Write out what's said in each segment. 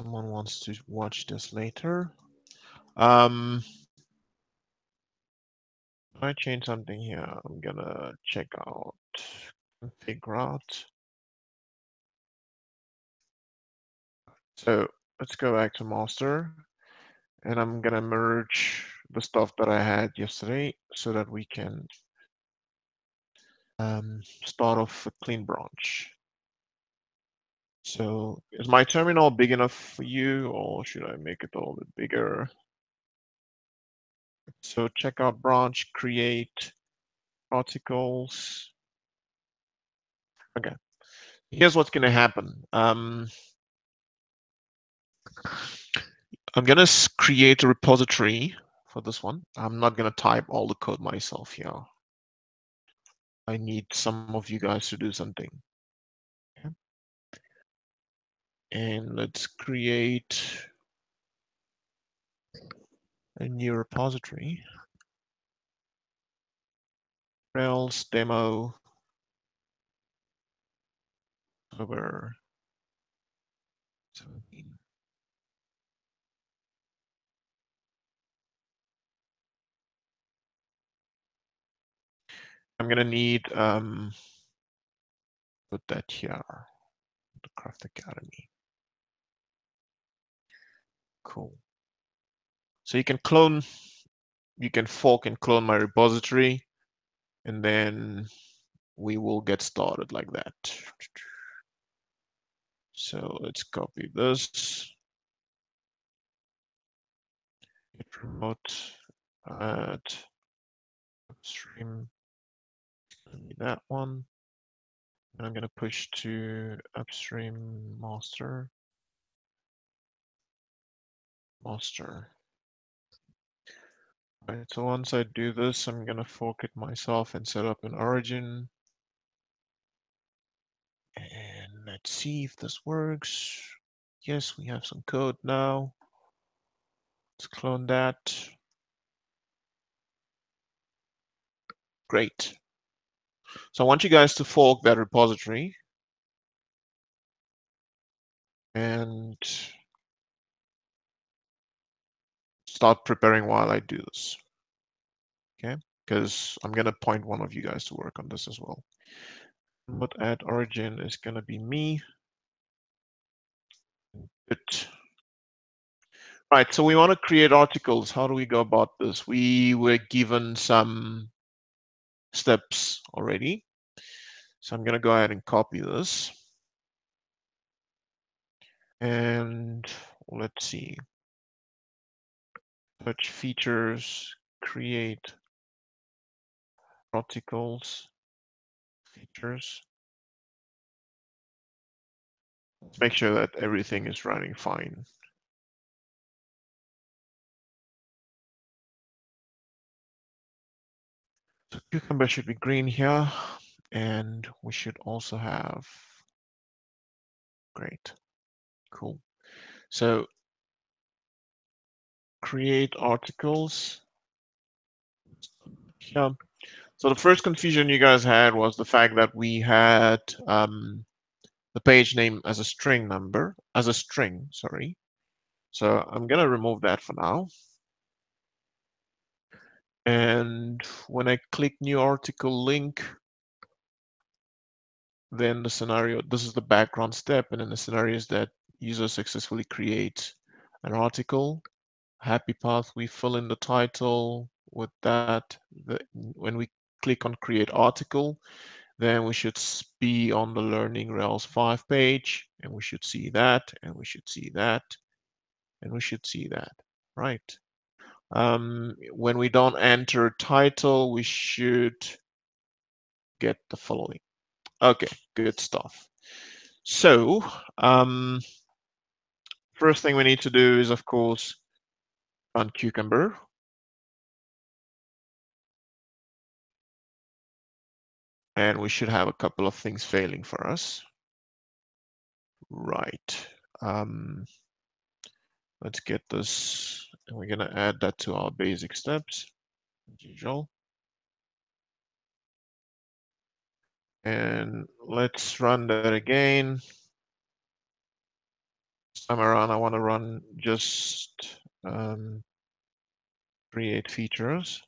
someone wants to watch this later. I change something here. I'm gonna check out config route. So let's go back to master, and I'm gonna merge the stuff that I had yesterday so that we can start off a clean branch. So is my terminal big enough for you, or should I make it a little bit bigger? So check out branch, create articles. Okay, here's what's gonna happen. I'm gonna create a repository for this one. I'm not gonna type all the code myself here. I need some of you guys to do something. Okay. And let's create a new repository. Rails demo over 17. I'm gonna need put that here, the Craft Academy. Cool. So you can clone, you can fork and clone my repository, and then we will get started like that. So let's copy this. Git remote, add upstream, that one. And I'm going to push to upstream master. Master. All right, so once I do this, I'm going to fork it myself and set up an origin. And let's see if this works. Yes, we have some code now. Let's clone that. Great. So I want you guys to fork that repository. And start preparing while I do this. Okay, because I'm going to point one of you guys to work on this as well. But add origin is going to be me. It. Right, so we want to create articles. How do we go about this? We were given some steps already. So I'm going to go ahead and copy this. And let's see. Search features, create articles, features. Let's make sure that everything is running fine. So Cucumber should be green here, and we should also have, great, cool. So create articles. Yeah. So the first confusion you guys had was the fact that we had the page name as a string number, as a string, sorry. So I'm gonna remove that for now. And when I click new article link, then the scenario, this is the background step, and then the scenario is that user successfully creates an article. Happy path, we fill in the title with that. When we click on create article, then we should be on the Learning Rails 5 page, and we should see that, and we should see that, and we should see that, right? When we don't enter title, we should get the following. Okay, good stuff. So, first thing we need to do is, of course, run Cucumber. And we should have a couple of things failing for us. Right. Let's get this, and we're going to add that to our basic steps, as usual. And let's run that again. time around, I want to run just create features.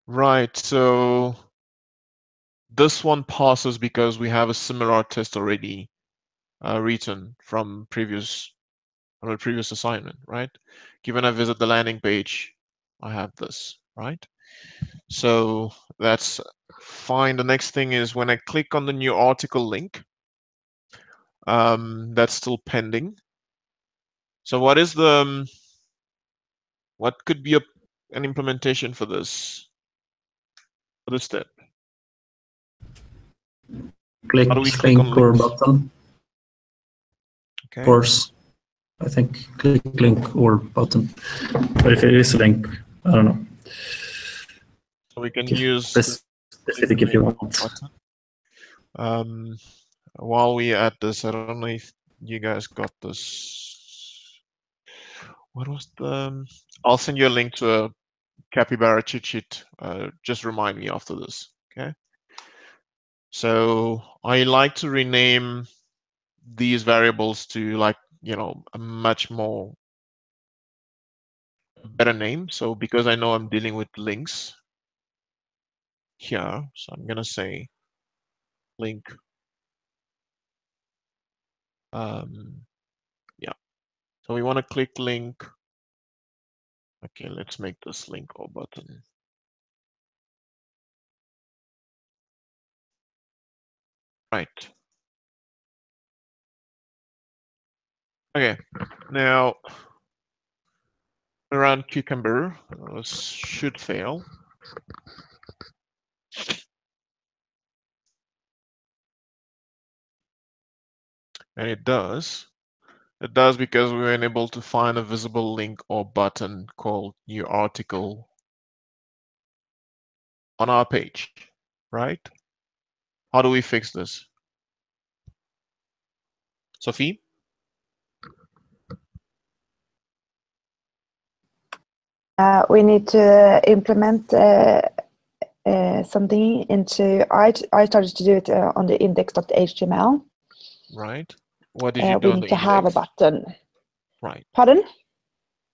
Right, so this one passes because we have a similar test already written from a previous assignment, right? Given I visit the landing page, I have this, right? So that's fine. The next thing is when I click on the new article link, that's still pending. So what is the what could be an implementation for this step? Click How do we click on link or links? button. Okay. Of course, I think click link or button. But if it is a link, I don't know. So we can use specific if you want. Button. While we at this, I don't know if you guys got this. What was the? I'll send you a link to a Capybara cheat sheet. Just remind me after this, okay? So I like to rename these variables to like, a much more better name. So because I know I'm dealing with links here, so I'm gonna say link. Yeah. So we want to click link. Okay, let's make this link or button. Right. Okay, now around Cucumber, this should fail. And it does. It does because we were unable to find a visible link or button called new article on our page, right? How do we fix this? Sophie? We need to implement something into. I started to do it on the index.html. Right. What did you do we on need the to have a index? button. Right. Pardon?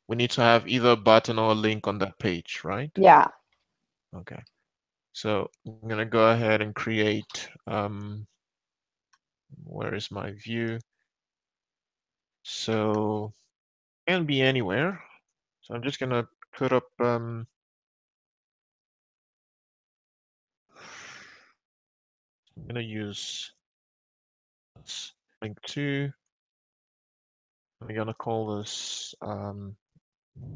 We need to have either a button or a link on that page, right? Yeah. Okay. So I'm gonna go ahead and create. Where is my view? So it can be anywhere. So I'm just gonna put up. I'm gonna use link to. We're gonna call this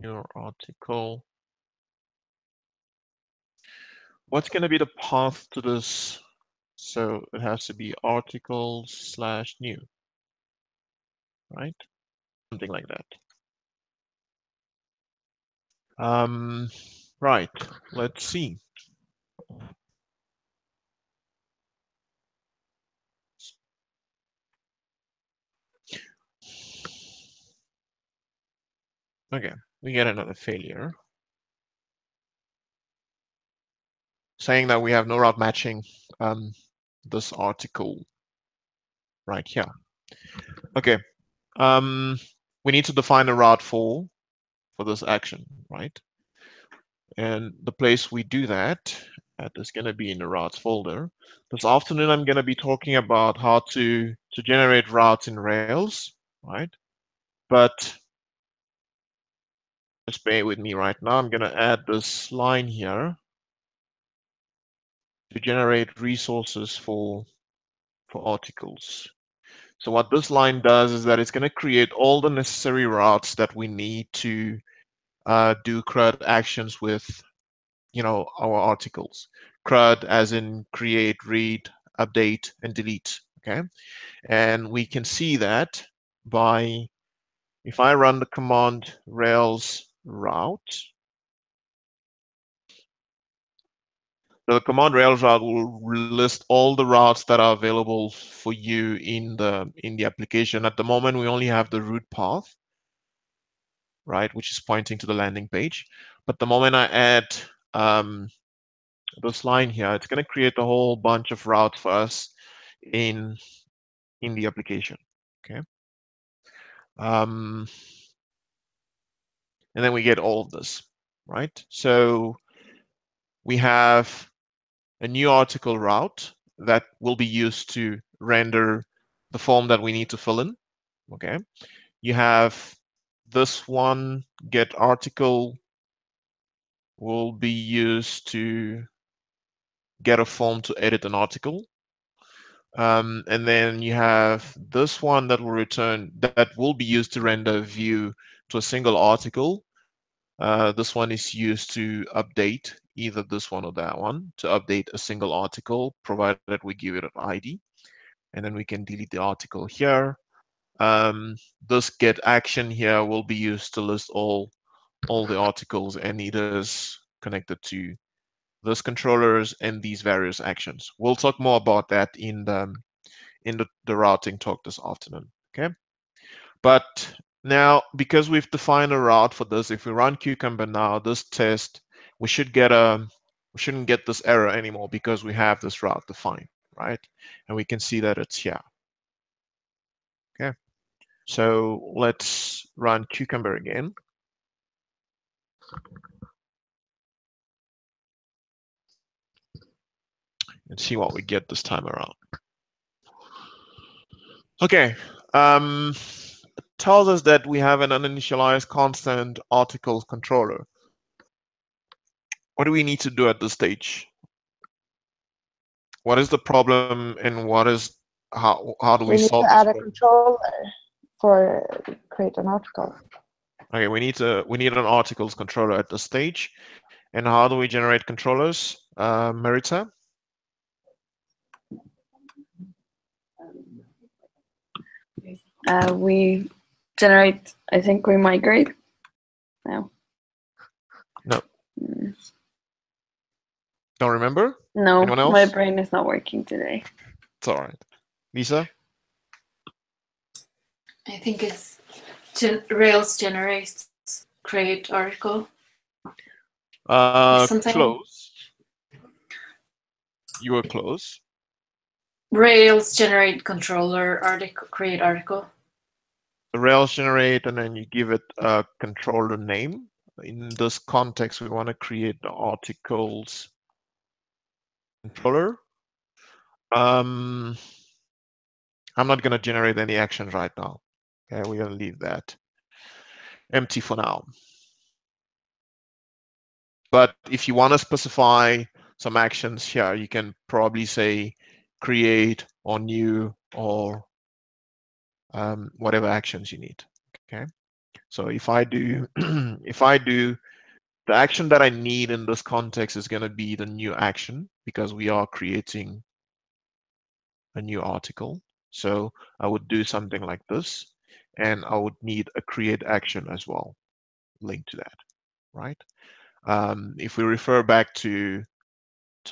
new article. What's gonna be the path to this? So it has to be article/new, right? Something like that. Right. Let's see. Okay, we get another failure. Saying that we have no route matching this article right here. Okay, we need to define a route for this action, right? And the place we do that is going to be in the routes folder. This afternoon, I'm going to be talking about how to generate routes in Rails, right? But just bear with me right now. I'm going to add this line here to generate resources for articles. So what this line does is that it's going to create all the necessary routes that we need to do CRUD actions with, our articles. CRUD as in create, read, update, and delete. Okay, and we can see that by if I run the command Rails route. The command Rails route will list all the routes that are available for you in the application. At the moment, we only have the root path, right, which is pointing to the landing page. But the moment I add this line here, it's going to create a whole bunch of routes for us in the application. Okay. And then we get all of this, right? So we have a new article route that will be used to render the form that we need to fill in. Okay. You have this one, get article, will be used to get a form to edit an article. And then you have this one that will return, that will be used to render a view to a single article. This one is used to update either this one or that one, to update a single article, provided that we give it an ID. And then we can delete the article here. This get action here will be used to list all the articles and editors connected to those controllers and these various actions. We'll talk more about that in the routing talk this afternoon. Okay, but now because we've defined a route for this, if we run Cucumber now, this test, we shouldn't get this error anymore because we have this route defined, right? And we can see that it's here. Okay, so let's run Cucumber again. And see what we get this time around. Okay, it tells us that we have an uninitialized constant articles controller. What do we need to do at this stage? What is the problem, and what is how do we solve this? We need to add a controller for create an article. Okay, we need an articles controller at this stage. And how do we generate controllers, Marita? We generate, I think we migrate now. No. Don't remember? No, anyone else? My brain is not working today. It's all right. Lisa? I think it's Rails generates create article. Close. You were close. Rails generate controller article, create article. The Rails generate, and then you give it a controller name. In this context, we want to create the articles controller. I'm not going to generate any actions right now. Okay, we're going to leave that empty for now. But if you want to specify some actions here, you can probably say create or new or whatever actions you need. Okay, so if I do the action that I need in this context is going to be the new action because we are creating a new article. So I would do something like this, and I would need a create action as well linked to that, right? If we refer back to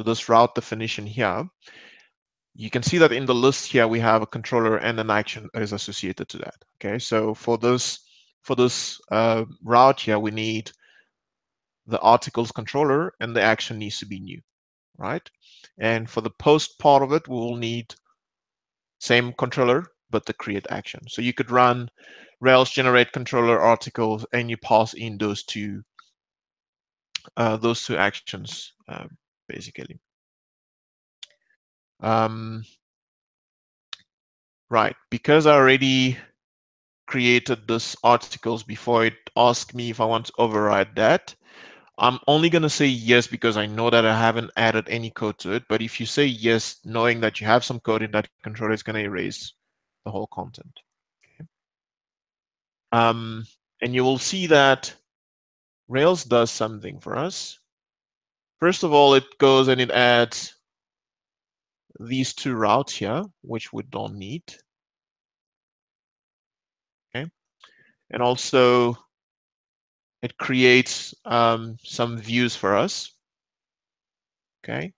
this route definition here, you can see that in the list here we have a controller and an action that is associated to that. Okay, so for this route here, we need the articles controller and the action needs to be new, right? And for the post part of it, we will need same controller but the create action. So you could run Rails generate controller articles and you pass in those two actions basically. Right, because I already created this articles before it asked me if I want to override that, I'm only going to say yes because I know that I haven't added any code to it. But if you say yes, knowing that you have some code in that controller, it's going to erase the whole content. Okay. And you will see that Rails does something for us. First of all, it goes and it adds these two routes here, which we don't need. Okay, and also it creates some views for us. Okay,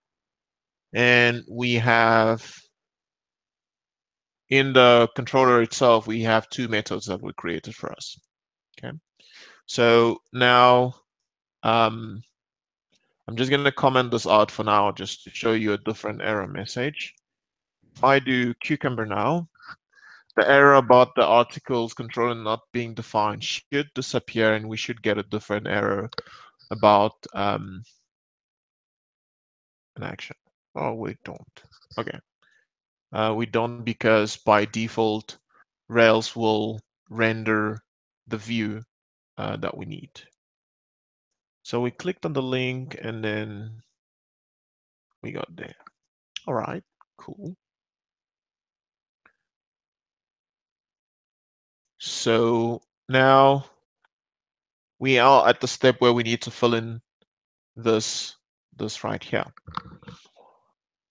and we have in the controller itself, we have two methods that were created for us. Okay, so now I'm just going to comment this out for now, just to show you a different error message. If I do Cucumber now, the error about the articles controller not being defined should disappear, and we should get a different error about an action. Oh, we don't. Okay. We don't, because by default, Rails will render the view that we need. So we clicked on the link and then we got there. All right, cool. So now we are at the step where we need to fill in this right here.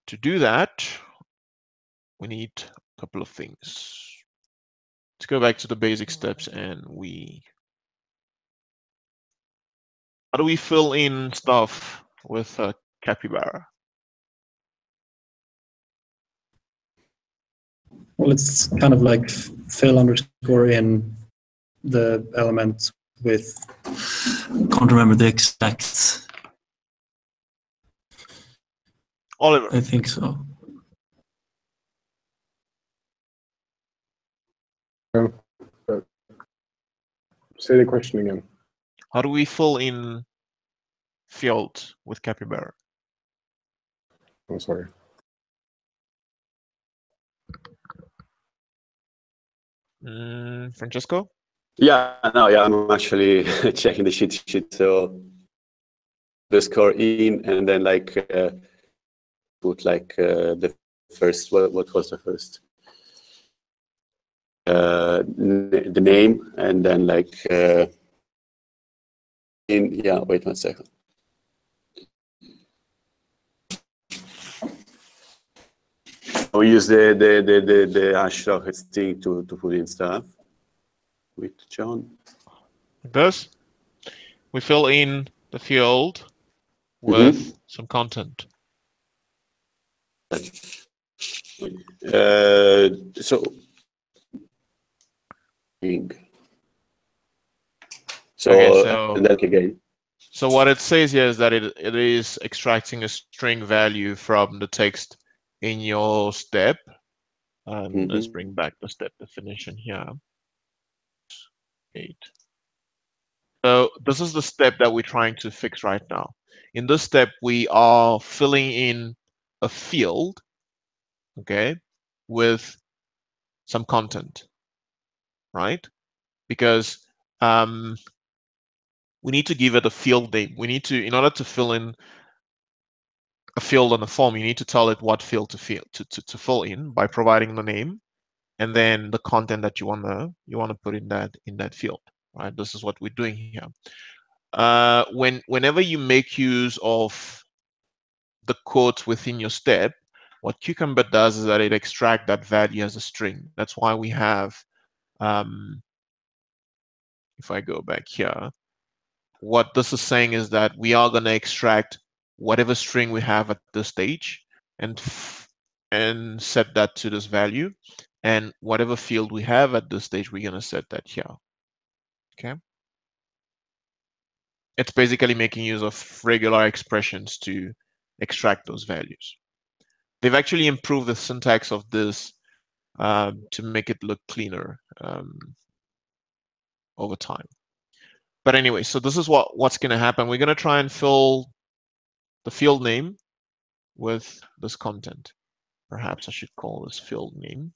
To do that, we need a couple of things. Let's go back to the basic steps, and how do we fill in stuff with Capybara? Well, it's kind of like fill underscore in the element with, can't remember the exact. Oliver. I think so. Say the question again. How do we fill in fields with Capybara? I'm sorry. Francesco? Yeah, no, yeah, I'm actually checking the cheat sheet. So the score in, and then like put like the first. What was the first? The name, and then like in. Yeah, wait 1 second. We use the Ashrocket thing to put in stuff with John. Thus, we fill in the field with some content. So Okay, so and then again. So what it says here is that it is extracting a string value from the text in your step. Let's bring back the step definition here. 8. So this is the step that we're trying to fix right now. In this step, we are filling in a field, okay, with some content, right? Because we need to give it a field name. We need to, in order to fill in a field on the form, you need to tell it what field to fill in by providing the name and then the content that you wanna put in that field, right? This is what we're doing here. Whenever you make use of the quotes within your step, what Cucumber does is that it extracts that value as a string. That's why we have, if I go back here, what this is saying is that we are going to extract whatever string we have at this stage and set that to this value, and whatever field we have at this stage, we're going to set that here. Okay. It's basically making use of regular expressions to extract those values. They've actually improved the syntax of this to make it look cleaner over time. But anyway, so this is what's going to happen. We're going to try and fill the field name with this content. Perhaps I should call this field name.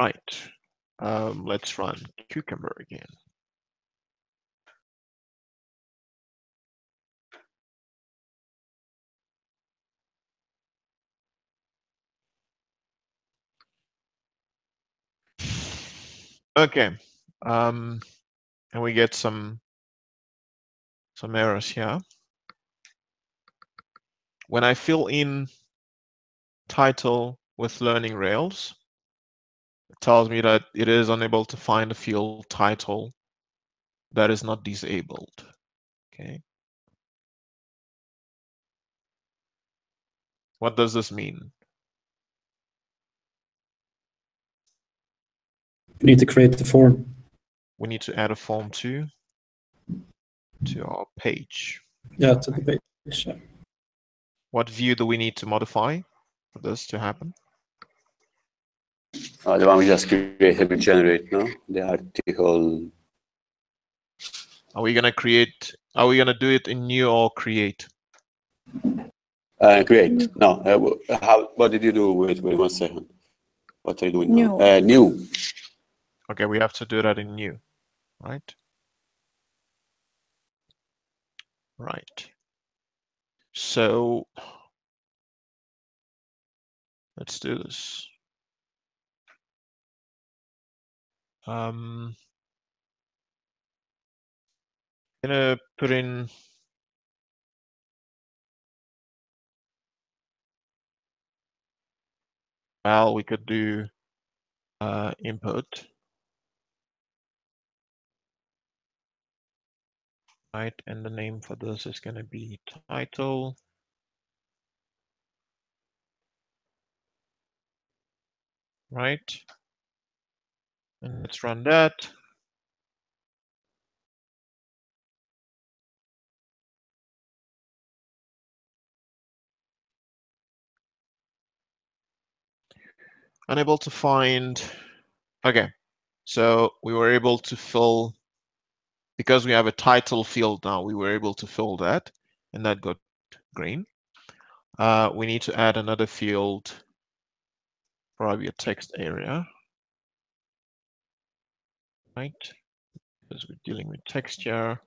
Right. Let's run Cucumber again. Okay. And we get some errors here. When I fill in title with Learning Rails, it tells me that it is unable to find a field title that is not disabled. Okay. What does this mean? We need to create the form. We need to add a form too. to our page. Yeah, to the page. Yeah. What view do we need to modify for this to happen? The one we just created with generate, no? The article. Are we gonna create? Are we gonna do it in new or create? Create. No. What did you do? Wait 1 second. What are you doing now? New. Okay, we have to do that in new, right? Right. So let's do this. I'm gonna put in well, we could do input, right? And the name for this is gonna be title. Right? And let's run that. Unable to find. Okay, so we were able to fill, because we have a title field now, we were able to fill that, and that got green. We need to add another field, probably a text area, right? Because we're dealing with text here,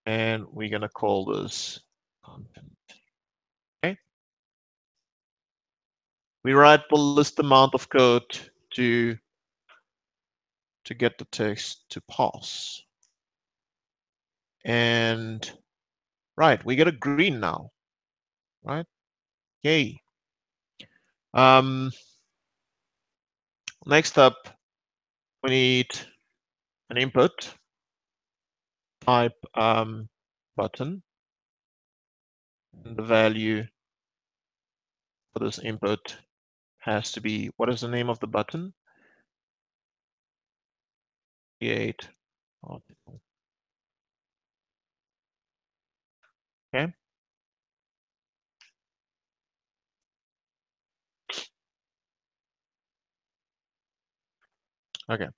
and we're gonna call this content. Okay. We write the list amount of code to get the text to pass. And right, we get a green now, right? Yay. Next up, we need an input type button. And the value for this input has to be, what is the name of the button? Create article. Okay. Okay.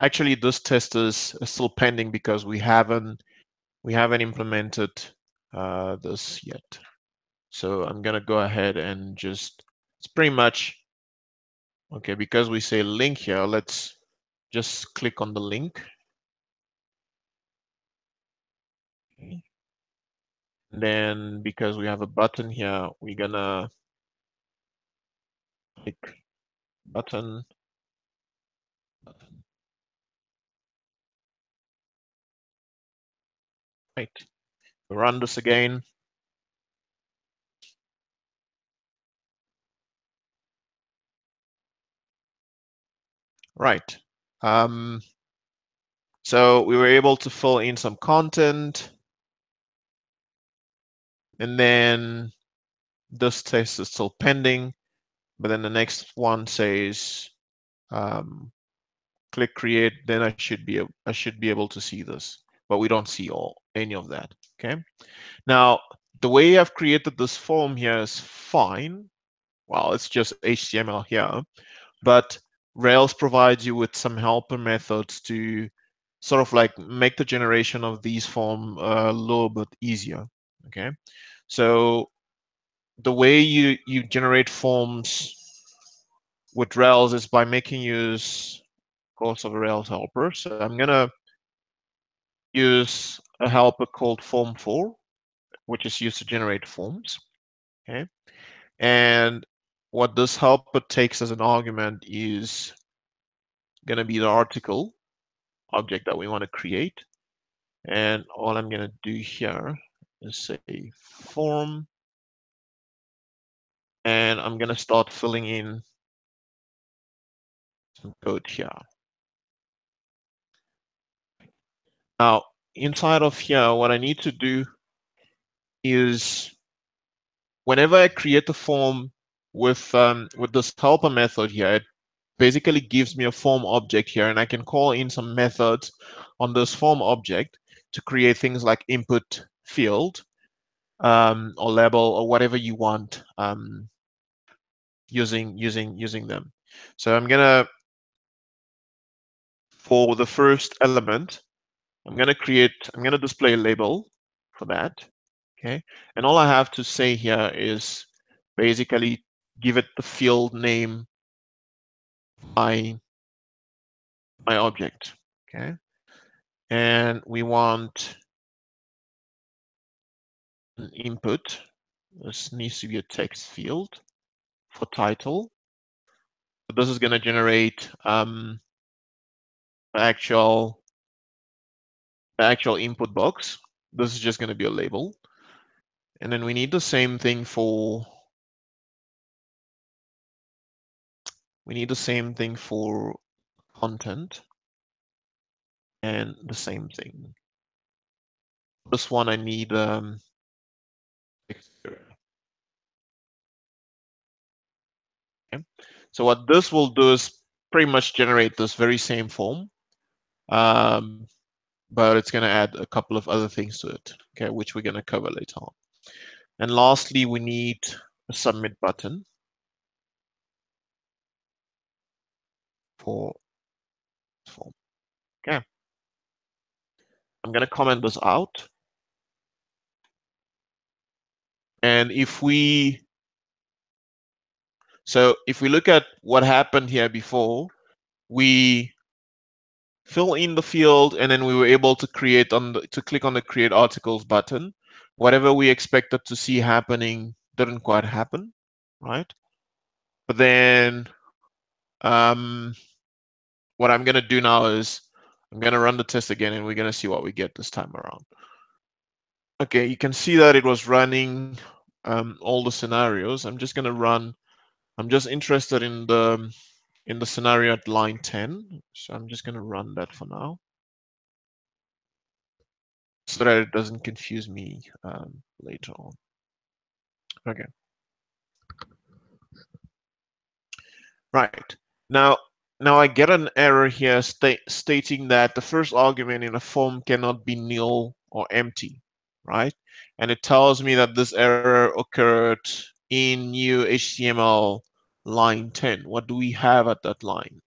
Actually, this test is still pending because we haven't implemented this yet. So I'm gonna go ahead and just, it's pretty much okay, because we say link here, let's just click on the link. Okay. Then because we have a button here, we're gonna click button. Right. Run this again. Right. So we were able to fill in some content. And then this test is still pending. But then the next one says click create, then I should be able to see this. But we don't see any of that. Okay. Now, the way I've created this form here is fine. Well, it's just HTML here, but Rails provides you with some helper methods to sort of like make the generation of these form a little bit easier. Okay, so the way you generate forms with Rails is by making use, of course, of a Rails helper. So I'm gonna use a helper called form4, which is used to generate forms. Okay, and what this helper takes as an argument is going to be the article object that we want to create. And all I'm going to do here is say form. And I'm going to start filling in some code here. Now, inside of here, what I need to do is whenever I create a form with this helper method here, it basically gives me a form object here, and I can call in some methods on this form object to create things like input field or label or whatever you want using them. So I'm gonna, for the first element, I'm gonna display a label for that. Okay, and all I have to say here is basically give it the field name my object. Okay, and we want an input. This needs to be a text field for title. So this is going to generate the actual input box. This is just going to be a label, and then we need the same thing for content, and the same thing. This one I need okay. So what this will do is pretty much generate this very same form, but it's going to add a couple of other things to it, okay, which we're going to cover later on. And lastly, we need a submit button for form. Okay, I'm going to comment this out, and if we look at what happened here before, we fill in the field, and then we were able to click on the create articles button. Whatever we expected to see happening didn't quite happen, right? But then what I'm going to do now is I'm going to run the test again, and we're going to see what we get this time around. Okay, you can see that it was running all the scenarios. I'm just interested in the scenario at line 10. So I'm just going to run that for now, so that it doesn't confuse me later on. Okay. Right. Now I get an error here stating that the first argument in a form cannot be null or empty, right? And it tells me that this error occurred in new HTML line 10. What do we have at that line?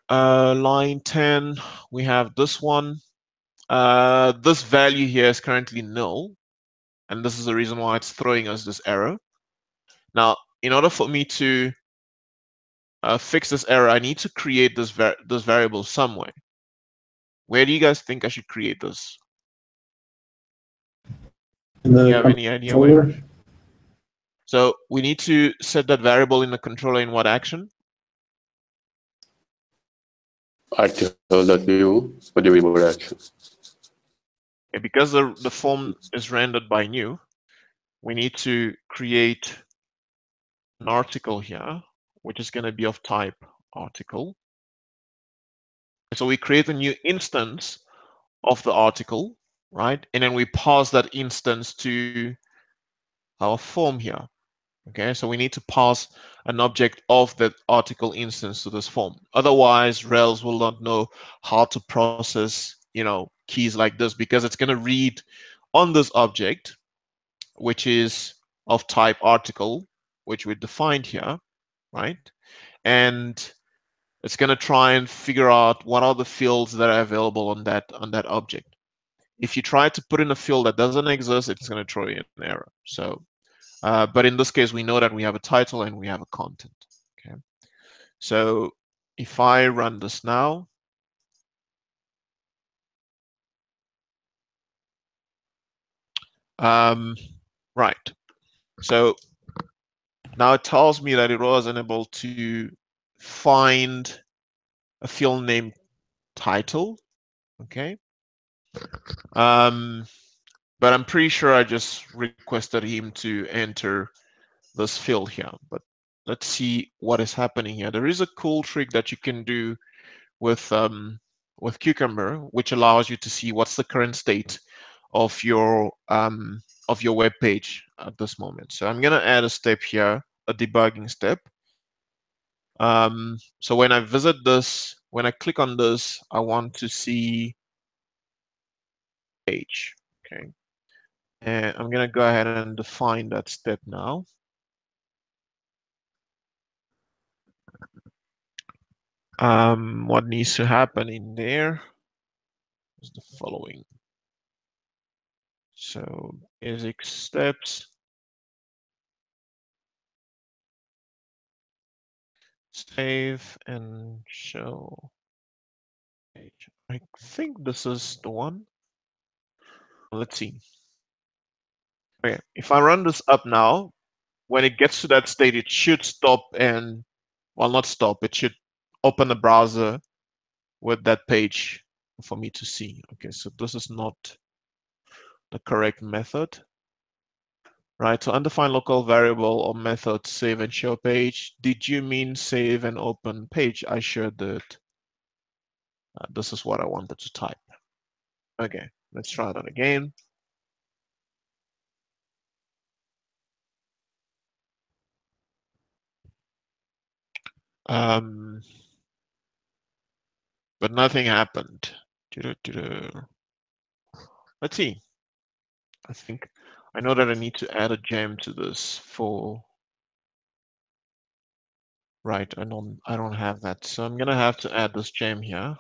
Line 10, we have this one. This value here is currently null, and this is the reason why it's throwing us this error. Now, in order for me to fix this error, I need to create this variable somewhere. Where do you guys think I should create this? In the Do you have any idea controller? where? So we need to set that variable in the controller in what action? Article.new. What do you mean by action? Okay, because the form is rendered by new, we need to create an article here, which is going to be of type article. So we create a new instance of the article, right? And then we pass that instance to our form here. Okay, so we need to pass an object of that article instance to this form. Otherwise, Rails will not know how to process, keys like this, because it's going to read on this object, which is of type article, which we defined here, right? And it's going to try and figure out what are the fields that are available on that object. If you try to put in a field that doesn't exist, it's going to throw you an error. So, but in this case, we know that we have a title and we have a content. Okay. So if I run this now, right. So now it tells me that it was unable to find a field named title. Okay. But I'm pretty sure I just requested him to enter this field here. But let's see what is happening here. There is a cool trick that you can do with Cucumber, which allows you to see what's the current state of your web page at this moment. So I'm gonna add a step here, a debugging step. So when I visit this when I click on this, I want to see page. Okay. And I'm going to go ahead and define that step now. What needs to happen in there is the following. So basic steps. Save and show page. I think this is the one. Let's see. Okay, if I run this up now, when it gets to that state, it should stop and, well, not stop, it should open the browser with that page for me to see. Okay, so this is not the correct method. Right, so undefined local variable or method save and show page. Did you mean save and open page? I sure did. This is what I wanted to type. Okay, let's try that again. But nothing happened. Let's see. I think I know that I need to add a gem to this for. Right, I don't have that, so I'm gonna have to add this gem here.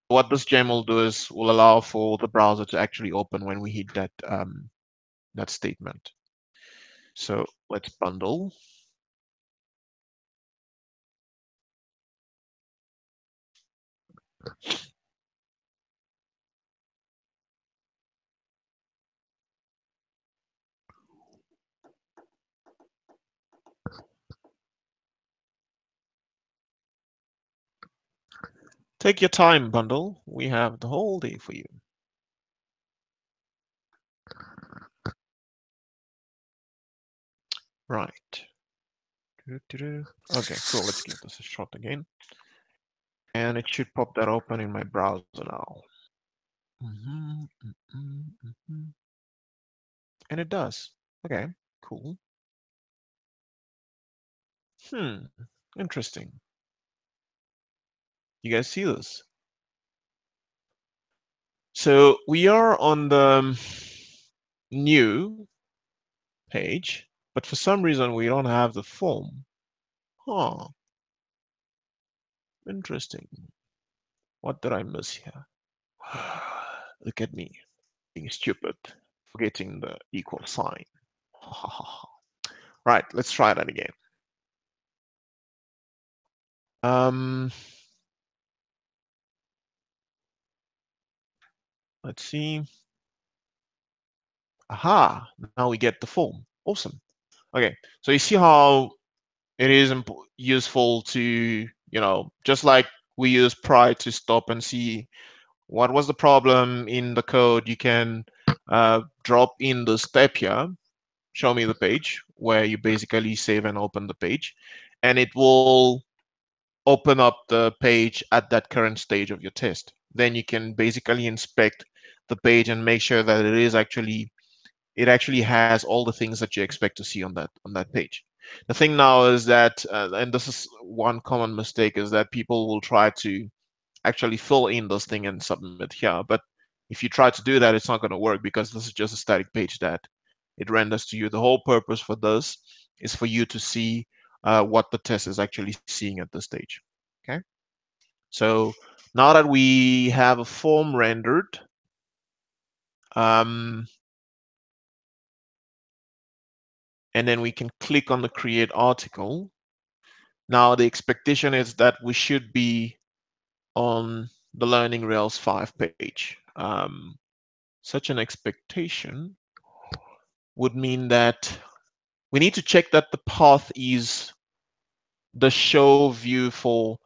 What this gem will do is will allow for the browser to actually open when we hit that that statement. So let's bundle. Take your time, bundle. We have the whole day for you. Right. Okay, cool. Let's give this a shot again. And it should pop that open in my browser now. And it does. Okay, cool. Interesting. You guys see this? So we are on the new page, but for some reason we don't have the form. Huh. Interesting. What did I miss here? Look at me, being stupid, forgetting the equal sign. Right, let's try that again. Let's see. Aha, now we get the form. Awesome. Okay, so you see how it is useful to, you know, just like we use pry to stop and see what was the problem in the code, you can drop in the step here, show me the page, where you basically save and open the page, and it will open up the page at that current stage of your test. Then you can basically inspect the page and make sure that it actually has all the things that you expect to see on that page. The thing now is that, and this is one common mistake, is that people will try to actually fill in this thing and submit here. But if you try to do that, it's not going to work because this is just a static page that it renders to you. The whole purpose for this is for you to see what the test is actually seeing at this stage. Okay. So now that we have a form rendered, and then we can click on the create article. Now the expectation is that we should be on the Learning Rails 5 page. Such an expectation would mean that we need to check that the path is the show view for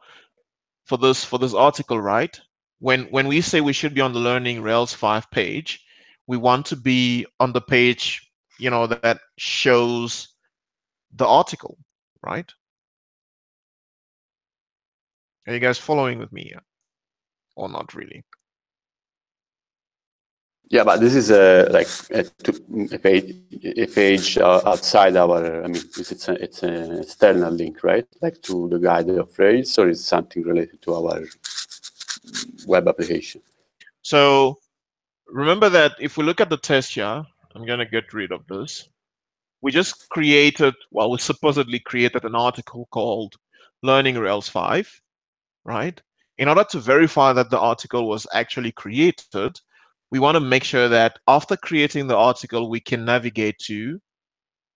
this article, right? When we say we should be on the Learning Rails 5 page, we want to be on the page, you know, that shows the article, right? Are you guys following with me here? Or not really? Yeah, but this is a page outside our. I mean, it's an external link, right? Like to the guide of Rails, or is something related to our web application? So remember that if we look at the test here, I'm going to get rid of this. We just created, well, we supposedly created an article called Learning Rails 5, right? In order to verify that the article was actually created, we want to make sure that after creating the article, we can navigate to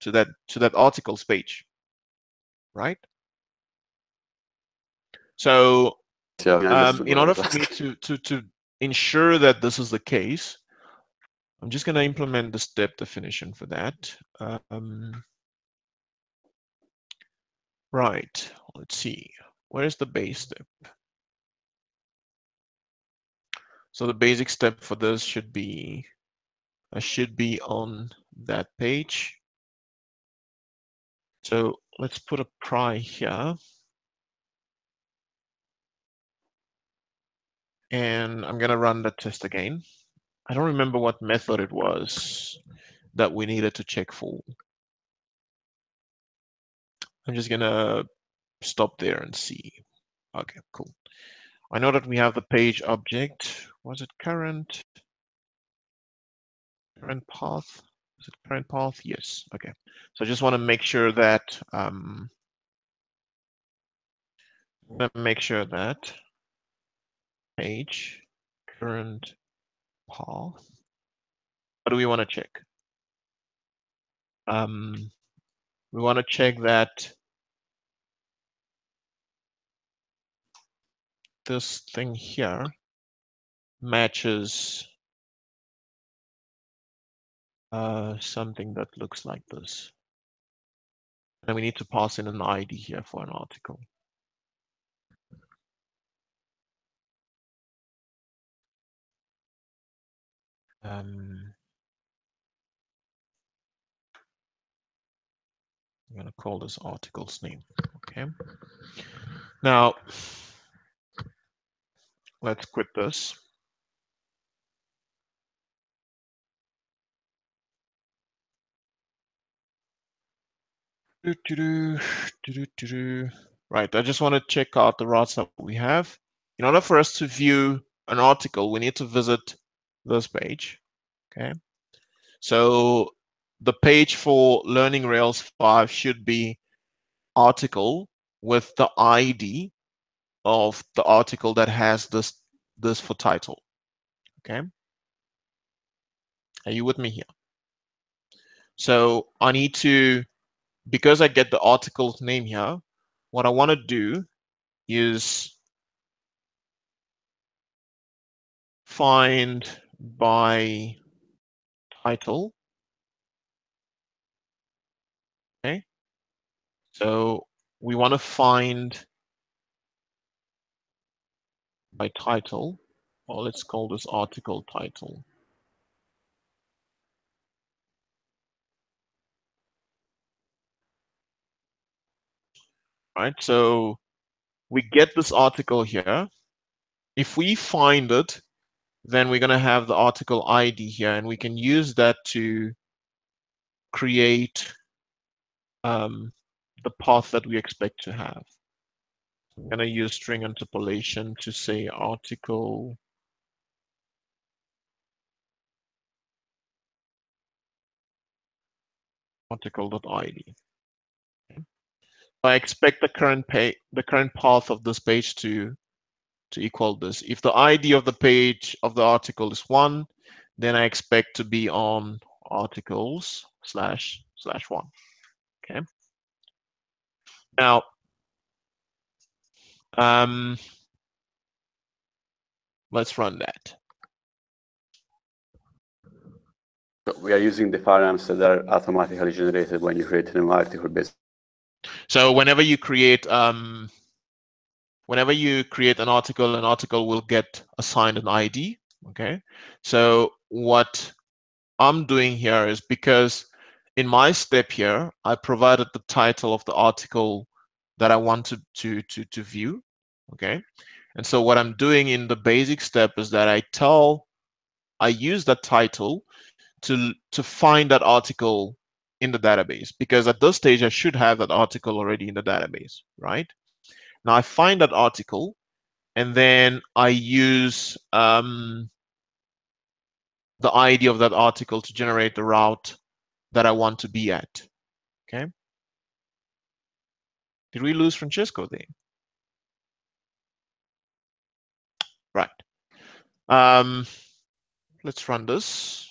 that article's page, right? So in order for me to ensure that this is the case, I'm just going to implement the step definition for that. Right, let's see. Where's the base step? So the basic step for this should be on that page. So let's put a pry here. And I'm going to run the test again. I don't remember what method it was that we needed to check for. I'm just going to stop there and see. Okay, cool. I know that we have the page object. Was it current? Current path? Is it current path? Yes. Okay. So I just want to make sure that page current path. What do we want to check? We want to check that this thing here matches something that looks like this. And we need to pass in an ID here for an article. I'm going to call this article's name. Okay. Now, let's quit this. Right, I just want to check out the routes that we have. In order for us to view an article, we need to visit this page. Okay. So the page for Learning Rails 5 should be article with the ID of the article that has this for title. Okay. Are you with me here? So I need to, because I get the article's name here, what I want to do is find by title. Okay. So we want to find by title, or let's call this article title. Right, so we get this article here. If we find it, then we're going to have the article ID here, and we can use that to create the path that we expect to have. I'm going to use string interpolation to say article article.id. Okay. I expect the current path of this page to equal this. If the ID of the page of the article is 1, then I expect to be on articles //1. Okay. Now, let's run that. We are using the params that are automatically generated when you create an article based. So whenever you create an article will get assigned an ID. Okay. So what I'm doing here is, because in my step here, I provided the title of the article that I wanted to view. Okay. And so what I'm doing in the basic step is that I tell I use that title to find that article in the database, because at this stage I should have that article already in the database, right? Now I find that article, and then I use the ID of that article to generate the route that I want to be at. Okay. Did we lose Francesco there? Right. Let's run this.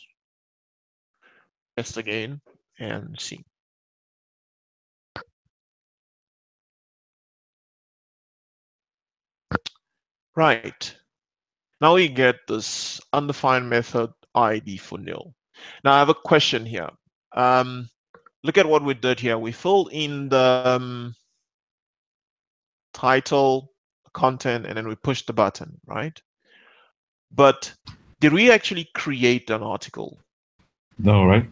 Test again and see. Right. Now we get this undefined method ID for nil. Now I have a question here. Look at what we did here. We filled in the title, content, and then we pushed the button, right? But did we actually create an article? No, right?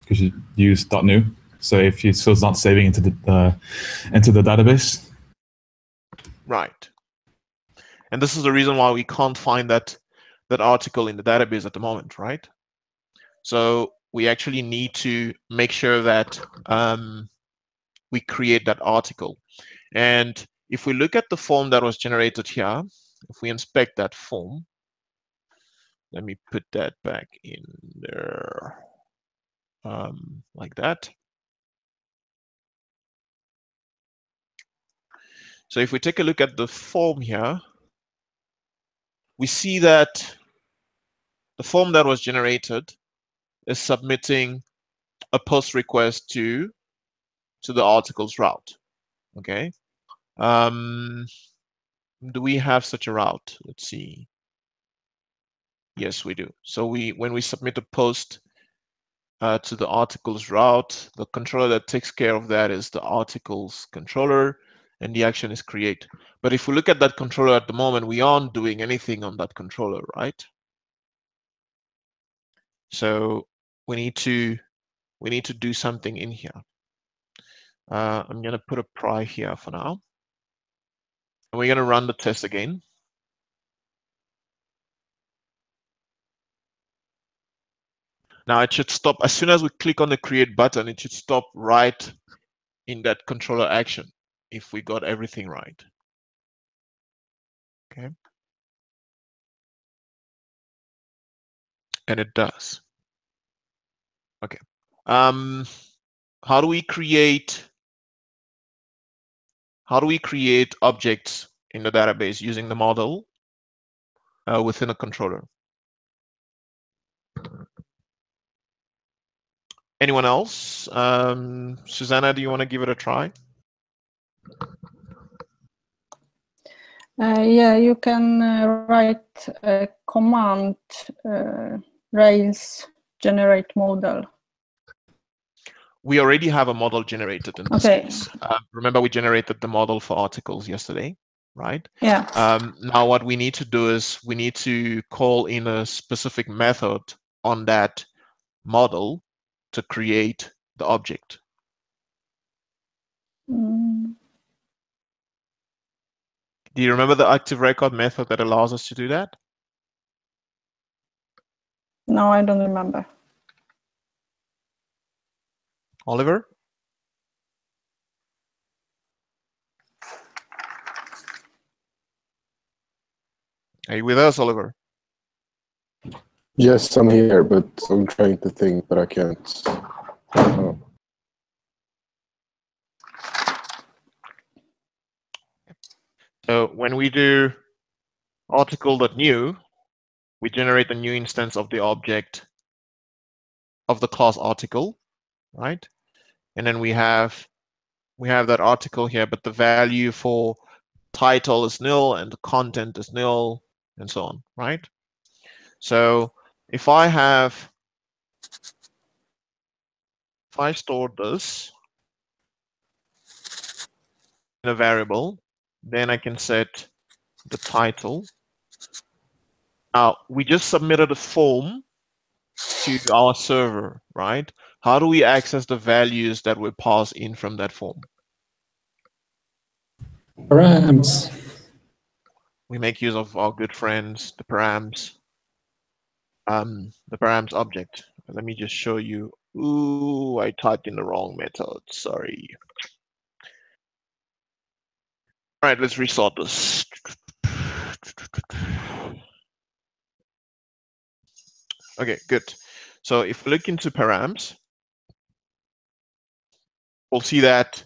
Because you use .new. So if you still it's not saving into the database. Right. And this is the reason why we can't find that article in the database at the moment, right? So we actually need to make sure that we create that article. And if we look at the form that was generated here, if we inspect that form, let me put that back in there, like that. So if we take a look at the form here, we see that the form that was generated is submitting a post request to the article's route. Okay. Do we have such a route? Let's see. Yes, we do. So when we submit a post to the article's route, the controller that takes care of that is the article's controller, and the action is create. But if we look at that controller at the moment, we aren't doing anything on that controller, right? So we need to do something in here. I'm going to put a pry here for now. And we're going to run the test again. Now it should stop as soon as we click on the create button. It should stop right in that controller action if we got everything right. Okay. And it does. Okay. How do we create objects in the database using the model within a controller? Anyone else? Susanna, do you want to give it a try? Yeah, you can write a command, Rails generate model. We already have a model generated in this case. Remember, we generated the model for articles yesterday, right? Yeah. Now what we need to do is we need to call in a specific method on that model to create the object. Do you remember the active record method that allows us to do that? No, I don't remember. Oliver? Are you with us, Oliver? Yes, I'm here, but I'm trying to think, but I can't. Oh. So when we do article.new, we generate a new instance of the object of the class article, right? And then we have that article here, but the value for title is nil and the content is nil and so on, right? So if I store this in a variable, then I can set the title. Now, we just submitted a form to our server, right? How do we access the values that we pass in from that form? Params. We make use of our good friends, the params. the params object. Let me just show you. Ooh, I typed in the wrong method. Sorry. All right, let's restart this. Okay, good. So if we look into params, we'll see that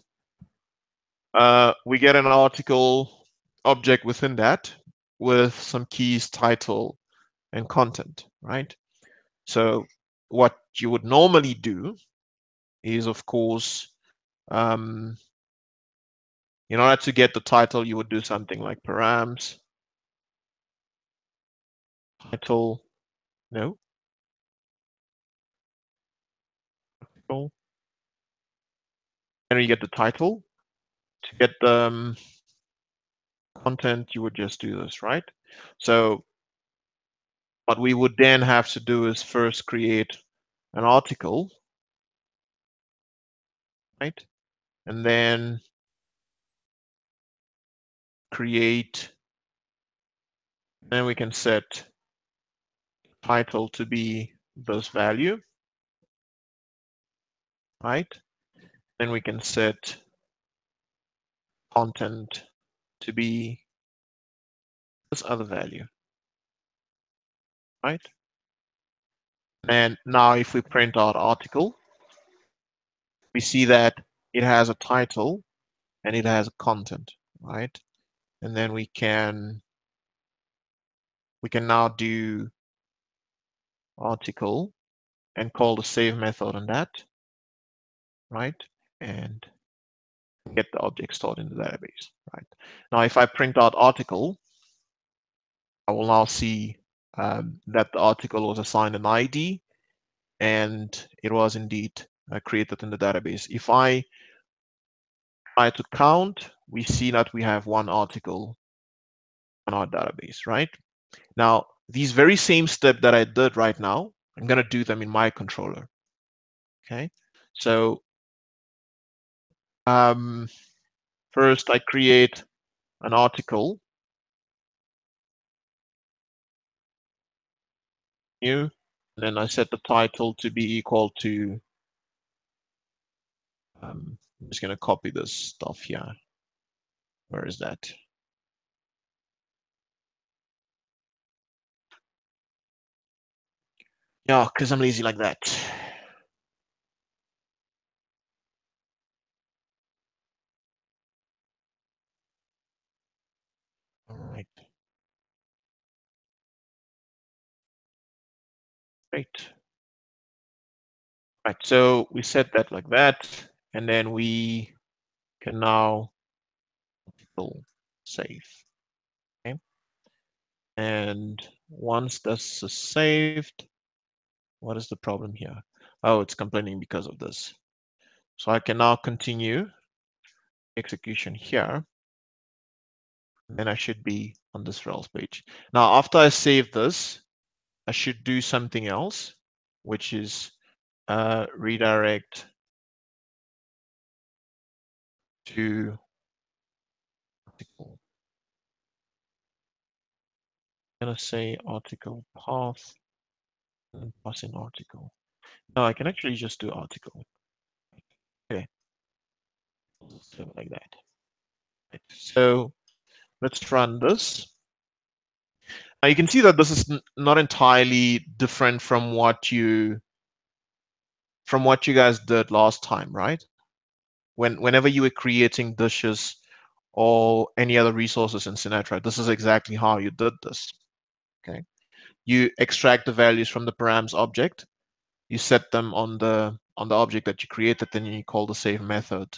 we get an article object within that with some keys, title, and content, right? So what you would normally do is, of course, in order to get the title, you would do something like params title, no, article, and you get the title. To get the content, you would just do this, right? So what we would then have to do is first create an article, right? And then create, then we can set title to be this value, right? Then we can set content to be this other value, right? And now if we print out article, we see that it has a title and it has a content, right? And then we can now do article and call the save method on that, right? And get the object stored in the database, right? Now, if I print out article, I will now see that the article was assigned an ID and it was indeed created in the database. If I try to count, we see that we have one article on our database, right? Now, these very same step that I did right now, I'm going to do them in my controller. Okay, so first I create an article, new, and then I set the title to be equal to, I'm just going to copy this stuff here. Where is that? Yeah, because I'm lazy like that. All right. Great. Right, so we set that like that, and then we can now save. Okay. And once this is saved, what is the problem here? Oh, it's complaining because of this. So I can now continue execution here. And then I should be on this Rails page. Now, after I save this, I should do something else, which is redirect to article. I'm going to say article path and pass in article. No, I can actually just do article. Okay. So like that. Right. So let's run this. Now you can see that this is not entirely different from what you guys did last time, right? Whenever you were creating dishes or any other resources in Sinatra, this is exactly how you did this. Okay, you extract the values from the params object, you set them on the object that you created, then you call the save method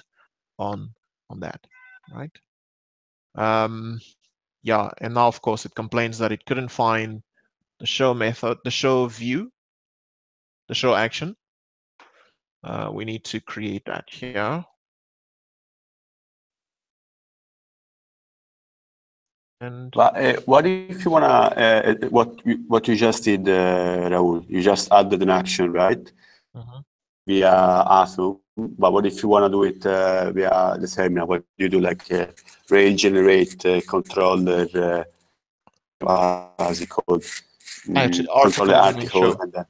on that, right? Yeah, and now of course it complains that it couldn't find the show method, the show view, the show action. We need to create that here. And what if you wanna what you just did, Raul? You just added an action, right? Via Athum. But what if you wanna do it via the terminal? What do you do, like Rail generate controller? How's it called? Actually, control the article article, and then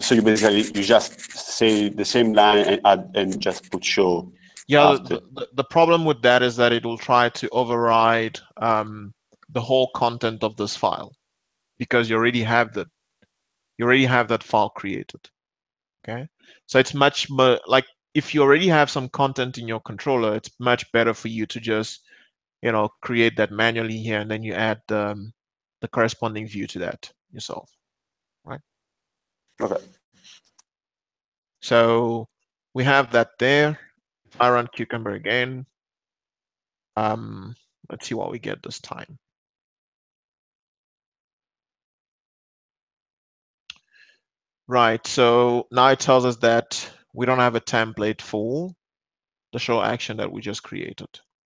so you basically you just say the same line and add and just put show. Yeah, after. the problem with that is that it will try to override the whole content of this file because you already have that file created. Okay, so it's much more like if you already have some content in your controller, it's much better for you to just create that manually here, and then you add the corresponding view to that yourself, right? Okay. So we have that there. If I run Cucumber again, let's see what we get this time. Right, so now it tells us that we don't have a template for the show action that we just created,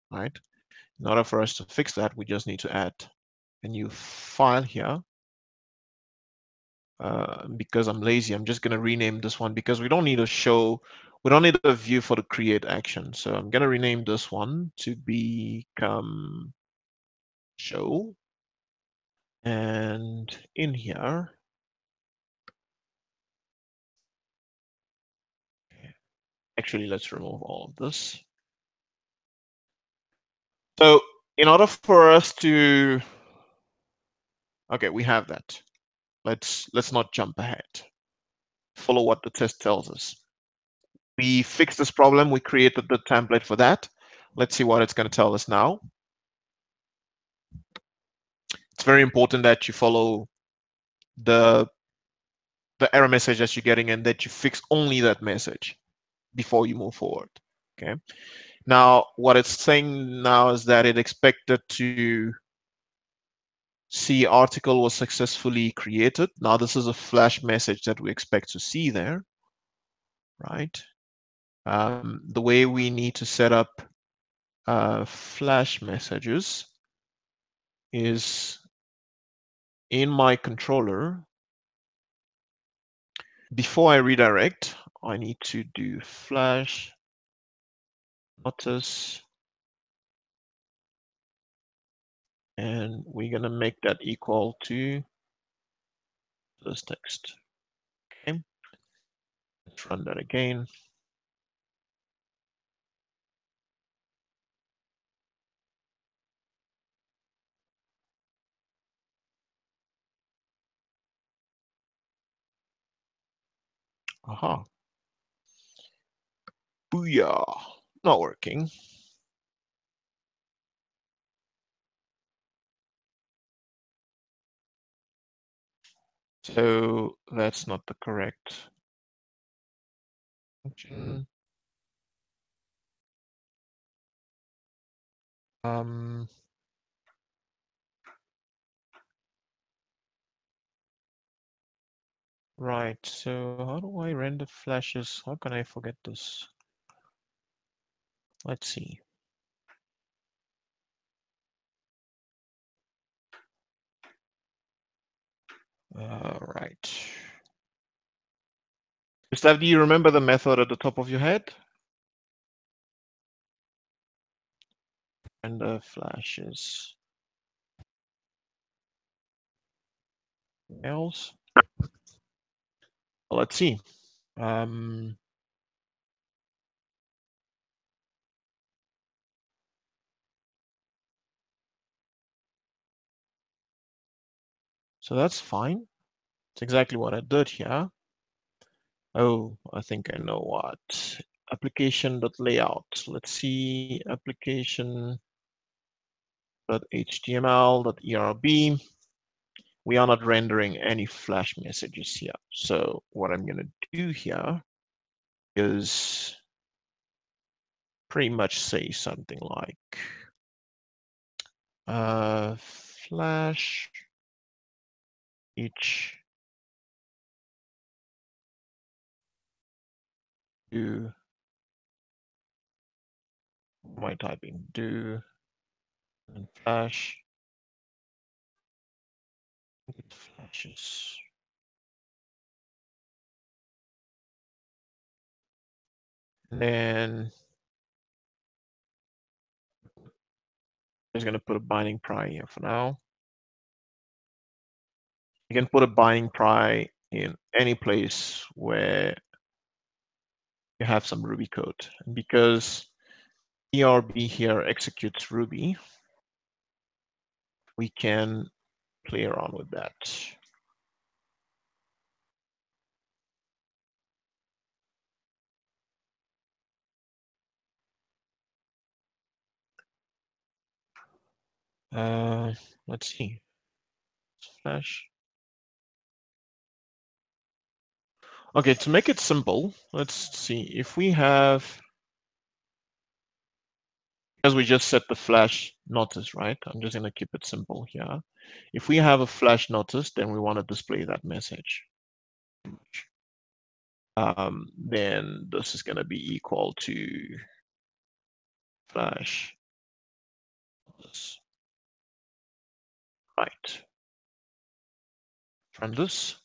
right? In order for us to fix that, we just need to add a new file here. Because I'm lazy, I'm just going to rename this one because we don't need a show, we don't need a view for the create action. So I'm going to rename this one to become show. And in here, actually, let's remove all of this. So in order for us to, okay, we have that. Let's not jump ahead. Follow what the test tells us. We fixed this problem. We created the template for that. Let's see what it's going to tell us now. It's very important that you follow the error message that you're getting and that you fix only that message before you move forward. Okay. Now, what it's saying now is that it expected to see article was successfully created. Now, this is a flash message that we expect to see there, right? The way we need to set up flash messages is in my controller. Before I redirect, I need to do flash notice, and we're going to make that equal to this text. Okay, let's run that again. Aha. Booyah. Not working. So that's not the correct function. Right, so how do I render flashes? How can I forget this? Let's see. Right. Gustav, do you remember the method at the top of your head? Render flashes. Else? Well, let's see. So that's fine. It's exactly what I did here. Oh, I think I know what. Application.layout. Let's see. Application.html.erb. We are not rendering any flash messages here. So what I'm going to do here is pretty much say something like flash each do. What am I typing? Do and flash flashes. And then I'm just going to put a binding prior here for now. You can put a binding pry in any place where you have some Ruby code. And because ERB here executes Ruby, we can play around with that. Let's see. Flash. Okay, to make it simple, let's see if we have, because we just set the flash notice, right? I'm just going to keep it simple here. If we have a flash notice, then we want to display that message. Then this is going to be equal to flash notice. Right. Run this.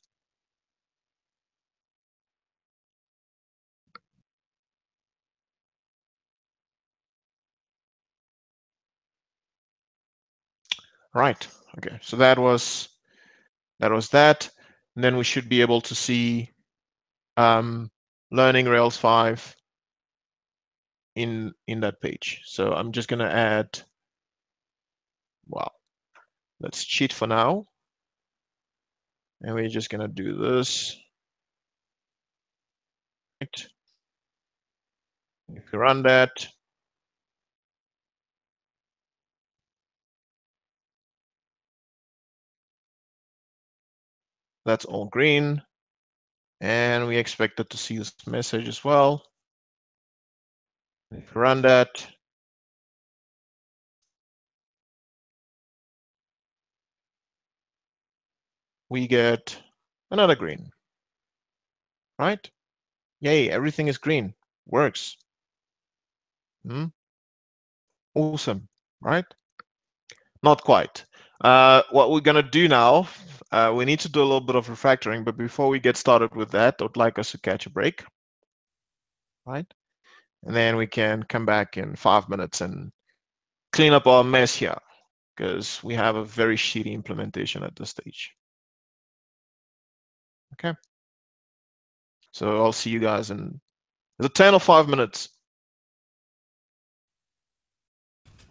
Right. Okay. So that was that. And then we should be able to see learning Rails 5 in that page. So I'm just going to add, well, let's cheat for now. And we're just going to do this. Right. If you run that, that's all green. And we expected to see this message as well. If you run that, we get another green, right? Yay, everything is green, works. Awesome, right? Not quite. What we're gonna do now, we need to do a little bit of refactoring, but before we get started with that, I would like us to catch a break, right? And then we can come back in 5 minutes and clean up our mess here, because we have a very shitty implementation at this stage. Okay. So I'll see you guys in, is it 10 or 5 minutes?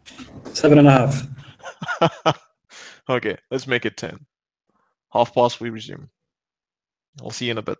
7.5. Okay, let's make it 10. 10:30 we resume. I'll see you in a bit.